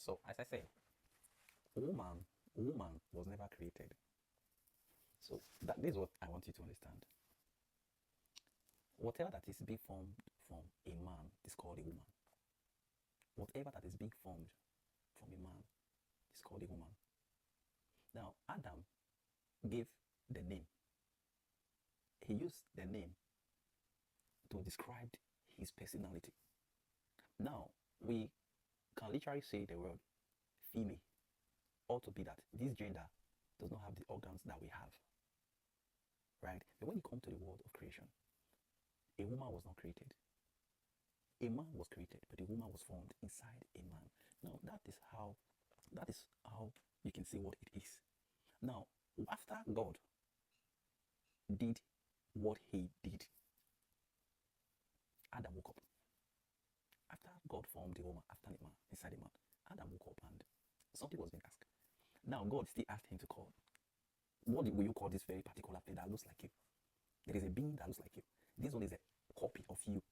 So, as I say, woman was never created. So, this is what I want you to understand. Whatever that is being formed from a man is called a woman. Whatever that is being formed from a man is called a woman. Now, Adam gave the name. He used the name to describe his personality. Now, we can literally say the word female, or to be that this gender does not have the organs that we have, right? But when you come to the world of creation, a woman was not created. A man was created, but a woman was formed inside a man. Now, that is how you can see what it is. Now, after God did what he did, Adam woke up. After God formed the woman after the man, inside the man, Adam woke up and something was being asked. Now, God still asked him to call. What will you call this very particular thing that looks like you? There is a being that looks like you. This one is a copy of you.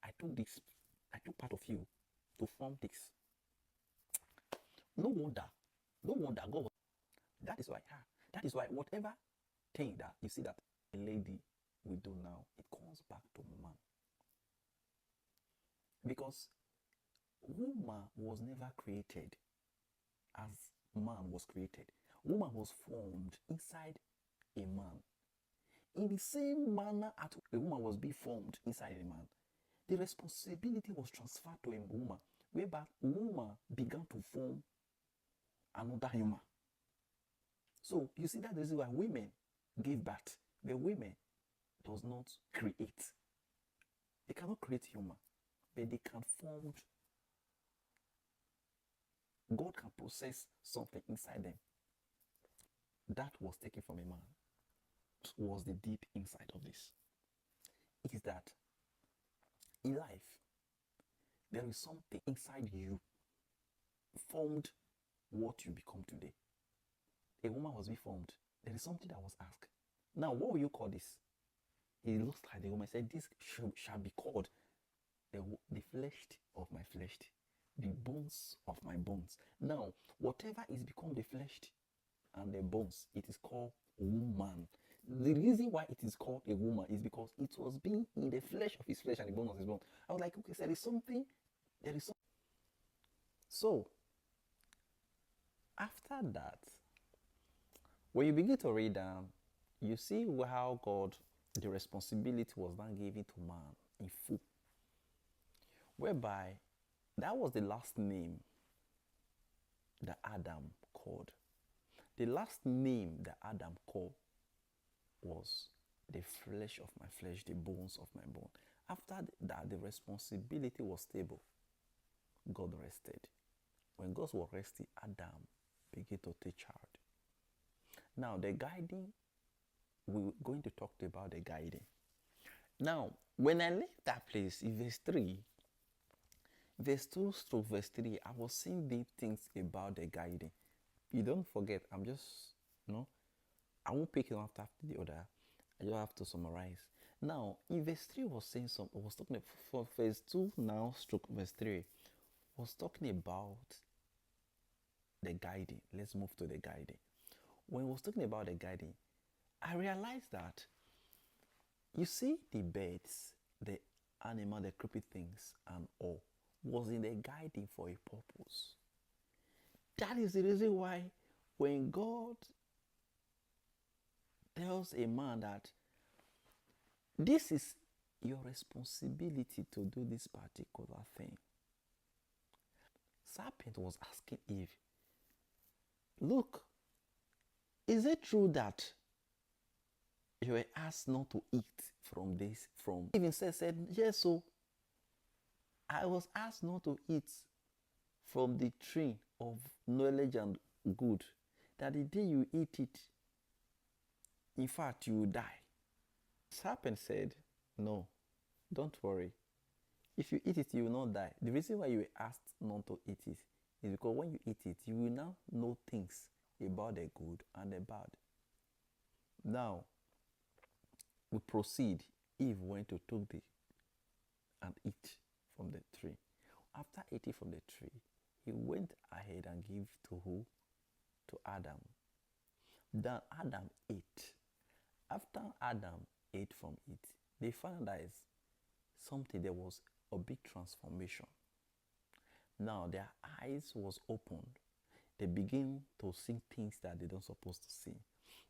I took part of you to form this. No wonder God. That is why whatever thing that you see that a lady will do now, it comes back to man. Because woman was never created as man was created. Woman was formed inside a man. In the same manner as a woman was being formed inside a man, the responsibility was transferred to a woman, whereby woman began to form another human. So you see that this is why women give birth, but women does not create. They cannot create human, but they can form. God can process something inside them that was taken from a man. Was the deep inside of this. It is that in life, there is something inside you formed what you become today. A woman was reformed. There is something that was asked. Now, what will you call this? It looks like the woman said, this shall be called the flesh of my flesh, the bones of my bones. Now, whatever is become the flesh and the bones, it is called woman. The reason why it is called a woman is because it was being in the flesh of his flesh and the bone of his bone. I was like, okay, so there is something. So, after that, when you begin to read down, you see how God, the responsibility was then given to man in full. Whereby, that was the last name that Adam called. The last name that Adam called was the flesh of my flesh, the bones of my bone. After that, the responsibility was stable. God rested. When God was resting, Adam began to take charge. Now, the guiding, we're going to talk about the guiding. Now, when I left that place in verse 3, verse 2 to verse 3, I was seeing deep things about the guiding. You don't forget, I'm just, I won't pick it one after the other. I just have to summarize. Now, in verse 3 was saying something, was talking for verse 2 now stroke verse 3, was talking about the guiding. Let's move to the guiding. When I was talking about the guiding, I realized that you see the birds, the animal, the creepy things and all was in the guiding for a purpose. That is the reason why when God tells a man that this is your responsibility to do this particular thing. Serpent was asking Eve, look, is it true that you were asked not to eat from this? Even said, yes, so I was asked not to eat from the tree of knowledge and good, that the day you eat it, in fact, you will die. Serpent said, no, don't worry. If you eat it, you will not die. The reason why you were asked not to eat it is because when you eat it, you will now know things about the good and the bad. Now, we proceed. Eve went to take and eat from the tree. After eating from the tree, He went ahead and gave to who? To Adam. Then Adam ate. After Adam ate from it, they found that is something, there was a big transformation. Now their eyes was opened. They begin to see things that they don't supposed to see.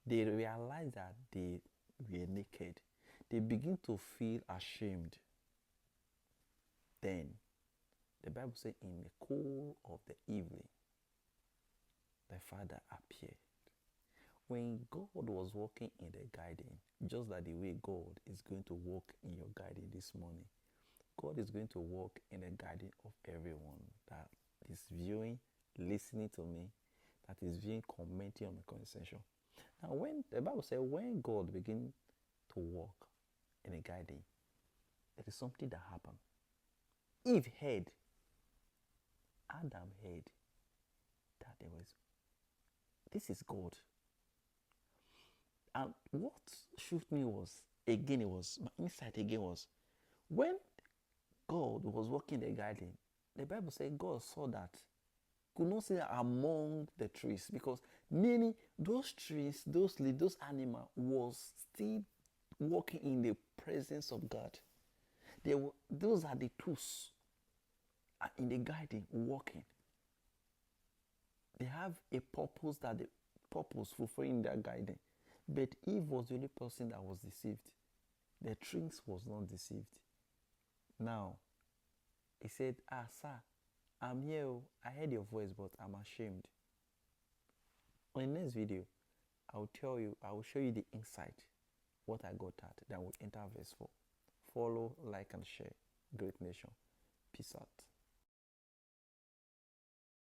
They realize that they were naked. They begin to feel ashamed. Then the Bible says, in the cool of the evening, the Father appeared. When God was walking in the garden, just like the way God is going to walk in your garden this morning, God is going to walk in the garden of everyone that is viewing, listening to me, that is viewing, commenting on my conversation. Now, when the Bible says, when God begins to walk in a garden, there is something that happened. Eve heard, Adam heard that there was, this is God. And what shook me was, again, it was, my insight again was, when God was walking in the garden, the Bible says God saw that, could not see that among the trees, because many, those trees, those leaves, those animals was still walking in the presence of God. They were, those are the tools in the garden walking. They have a purpose, that the purpose fulfilling their garden. But Eve was the only person that was deceived. The trees was not deceived. Now, he said, sir, I'm here. I heard your voice, but I'm ashamed. On the next video, I will show you the insight, what I got at. Then we'll enter verse 4. Follow, like, and share. Great nation. Peace out.